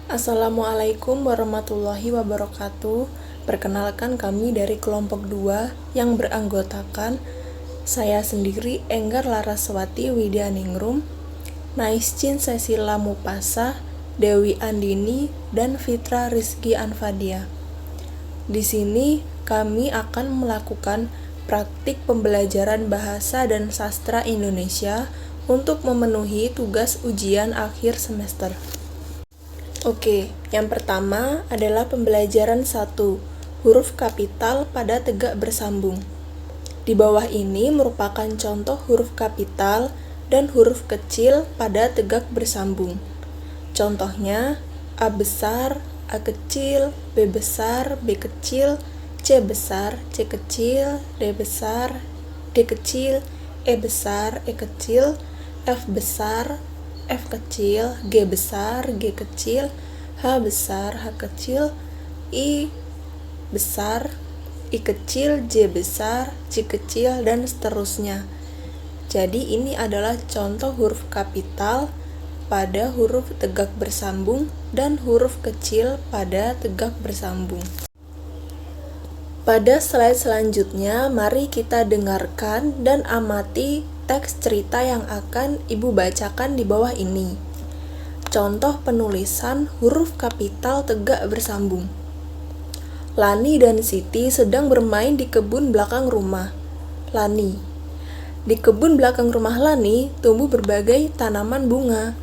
Assalamualaikum warahmatullahi wabarakatuh. Perkenalkan kami dari kelompok 2 yang beranggotakan saya sendiri Enggar Laraswati Widyaningrum, Naiscin Cecilia Mupasa, Dewi Andini, dan Fitra Rizky Anfadia. Di sini kami akan melakukan praktik pembelajaran bahasa dan sastra Indonesia untuk memenuhi tugas ujian akhir semester. Oke, yang pertama adalah pembelajaran 1, huruf kapital pada tegak bersambung. Di bawah ini merupakan contoh huruf kapital dan huruf kecil pada tegak bersambung. Contohnya, A besar, A kecil, B besar, B kecil, C besar, C kecil, D besar, D kecil, E besar, E kecil, F besar, F kecil, G besar, G kecil, H besar, H kecil, I besar, I kecil, J besar, J kecil, dan seterusnya. Jadi ini adalah contoh huruf kapital pada huruf tegak bersambung dan huruf kecil pada tegak bersambung. Pada slide selanjutnya, mari kita dengarkan dan amati teks cerita yang akan Ibu bacakan di bawah ini. Contoh penulisan huruf kapital tegak bersambung. Lani dan Siti sedang bermain di kebun belakang rumah. Lani: di kebun belakang rumah Lani tumbuh berbagai tanaman bunga.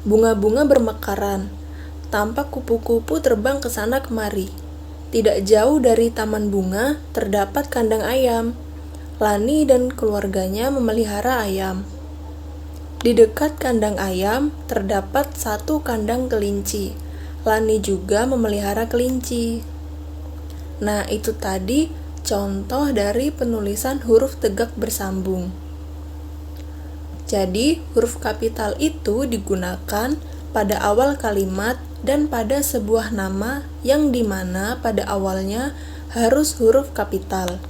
Bunga-bunga bermekaran. Tampak kupu-kupu terbang ke sana kemari. Tidak jauh dari taman bunga terdapat kandang ayam. Lani dan keluarganya memelihara ayam. Di dekat kandang ayam terdapat satu kandang kelinci. Lani juga memelihara kelinci. Nah, itu tadi contoh dari penulisan huruf tegak bersambung. Jadi, huruf kapital itu digunakan pada awal kalimat dan pada sebuah nama yang dimana pada awalnya harus huruf kapital.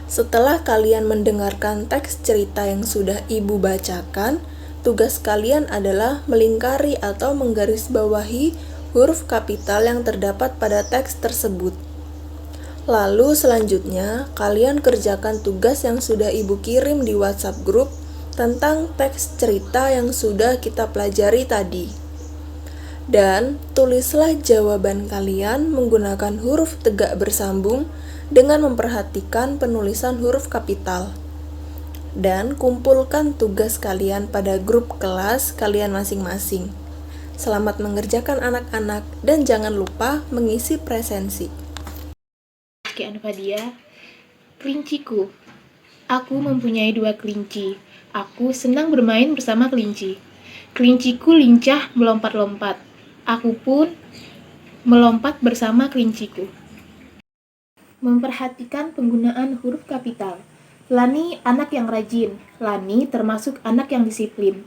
Setelah kalian mendengarkan teks cerita yang sudah Ibu bacakan, tugas kalian adalah melingkari atau menggarisbawahi huruf kapital yang terdapat pada teks tersebut. Lalu selanjutnya, kalian kerjakan tugas yang sudah Ibu kirim di WhatsApp group tentang teks cerita yang sudah kita pelajari tadi. Dan tulislah jawaban kalian menggunakan huruf tegak bersambung dengan memperhatikan penulisan huruf kapital. Dan kumpulkan tugas kalian pada grup kelas kalian masing-masing. Selamat mengerjakan anak-anak dan jangan lupa mengisi presensi. Rizky Anfadia. Kelinciku. Aku mempunyai 2 kelinci. Aku senang bermain bersama kelinci. Kelinciku lincah melompat-lompat. Aku pun melompat bersama kelinciku. Memperhatikan penggunaan huruf kapital. Lani anak yang rajin. Lani termasuk anak yang disiplin.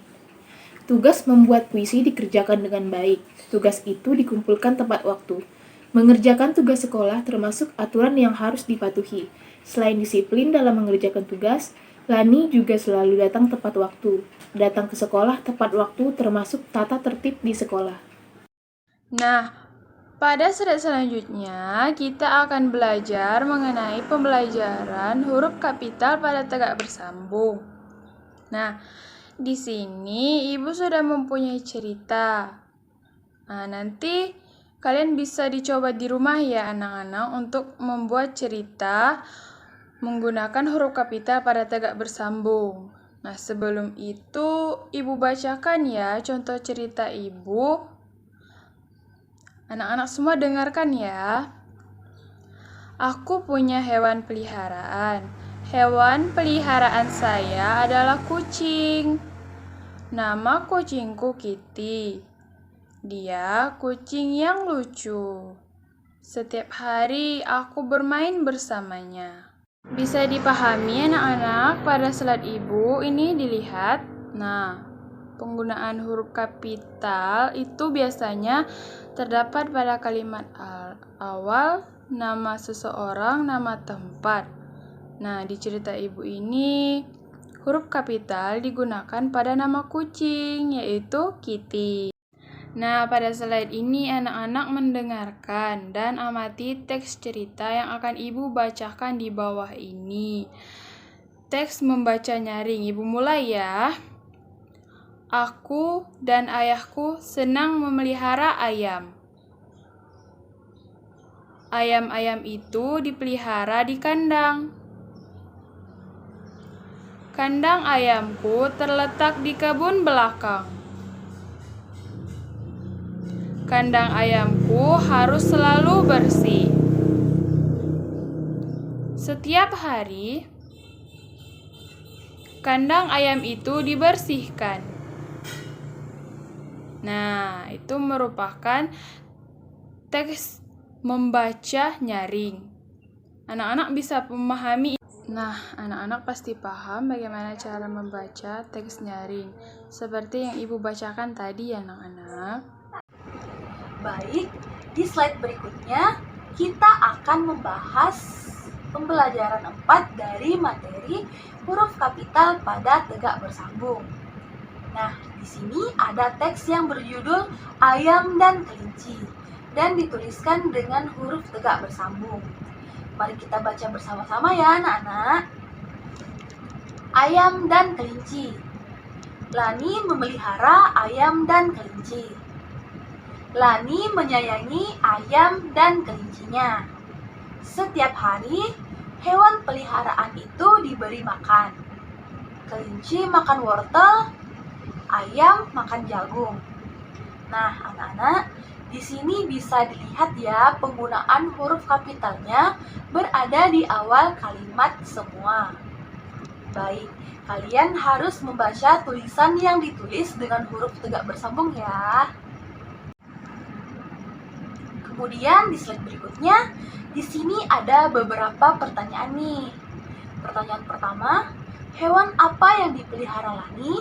Tugas membuat puisi dikerjakan dengan baik. Tugas itu dikumpulkan tepat waktu. Mengerjakan tugas sekolah termasuk aturan yang harus dipatuhi. Selain disiplin dalam mengerjakan tugas, Lani juga selalu datang tepat waktu. Datang ke sekolah tepat waktu termasuk tata tertib di sekolah. Nah, pada slide selanjutnya kita akan belajar mengenai pembelajaran huruf kapital pada tegak bersambung. Nah, di sini Ibu sudah mempunyai cerita. Nah, nanti kalian bisa dicoba di rumah ya anak-anak untuk membuat cerita menggunakan huruf kapital pada tegak bersambung. Nah, sebelum itu Ibu bacakan ya contoh cerita Ibu. Anak-anak semua dengarkan ya. Aku punya hewan peliharaan. Hewan peliharaan saya adalah kucing. Nama kucingku Kitty. Dia kucing yang lucu. Setiap hari aku bermain bersamanya. Bisa dipahami anak-anak pada slide Ibu ini dilihat. Nah, penggunaan huruf kapital itu biasanya terdapat pada kalimat awal, nama seseorang, nama tempat. Nah, di cerita Ibu ini, huruf kapital digunakan pada nama kucing, yaitu Kitty. Nah, pada slide ini anak-anak mendengarkan dan amati teks cerita yang akan Ibu bacakan di bawah ini. Teks membaca nyaring. Ibu mulai ya. Aku dan ayahku senang memelihara ayam. Ayam-ayam itu dipelihara di kandang. Kandang ayamku terletak di kebun belakang. Kandang ayamku harus selalu bersih. Setiap hari, kandang ayam itu dibersihkan. Nah, itu merupakan teks membaca nyaring. Anak-anak bisa memahami. Nah, anak-anak pasti paham bagaimana cara membaca teks nyaring. Seperti yang Ibu bacakan tadi ya, anak-anak. Baik, di slide berikutnya kita akan membahas pembelajaran 4 dari materi huruf kapital pada tegak bersambung. Nah, di sini ada teks yang berjudul Ayam dan Kelinci dan dituliskan dengan huruf tegak bersambung. Mari kita baca bersama-sama ya anak-anak. Ayam dan kelinci. Lani memelihara ayam dan kelinci. Lani menyayangi ayam dan kelincinya. Setiap hari, hewan peliharaan itu diberi makan. Kelinci makan wortel, ayam makan jagung. Nah, anak-anak, di sini bisa dilihat ya penggunaan huruf kapitalnya berada di awal kalimat semua. Baik, kalian harus membaca tulisan yang ditulis dengan huruf tegak bersambung ya. Kemudian di slide berikutnya, di sini ada beberapa pertanyaan nih. Pertanyaan pertama, hewan apa yang dipelihara Lani?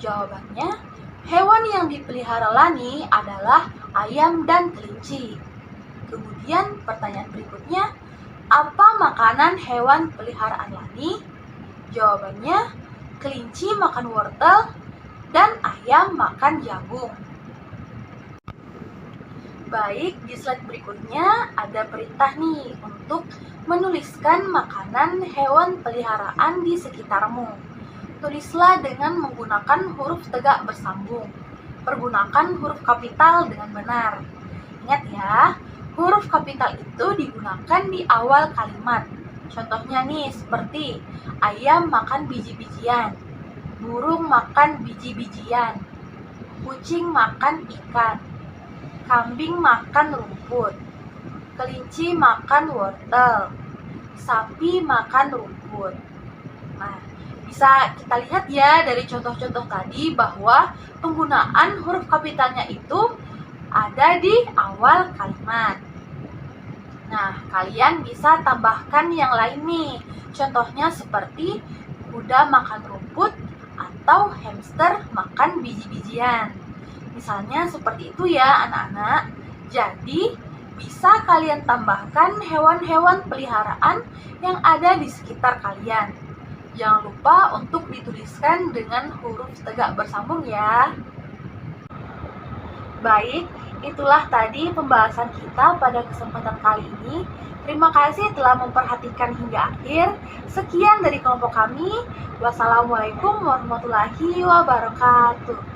Jawabannya, hewan yang dipelihara Lani adalah ayam dan kelinci. Kemudian pertanyaan berikutnya, apa makanan hewan peliharaan Lani? Jawabannya, kelinci makan wortel dan ayam makan jagung. Baik, di slide berikutnya ada perintah nih untuk menuliskan makanan hewan peliharaan di sekitarmu. Tulislah dengan menggunakan huruf tegak bersambung. Pergunakan huruf kapital dengan benar. Ingat ya, huruf kapital itu digunakan di awal kalimat. Contohnya nih seperti ayam makan biji-bijian, burung makan biji-bijian, kucing makan ikan, kambing makan rumput, kelinci makan wortel, sapi makan rumput. Nah, bisa kita lihat ya dari contoh-contoh tadi bahwa penggunaan huruf kapitalnya itu ada di awal kalimat. Nah, kalian bisa tambahkan yang lain nih. Contohnya seperti kuda makan rumput atau hamster makan biji-bijian. Misalnya seperti itu ya anak-anak. Jadi, bisa kalian tambahkan hewan-hewan peliharaan yang ada di sekitar kalian. Jangan lupa untuk dituliskan dengan huruf tegak bersambung ya. Baik, itulah tadi pembahasan kita pada kesempatan kali ini. Terima kasih telah memperhatikan hingga akhir. Sekian dari kelompok kami. Wassalamualaikum warahmatullahi wabarakatuh.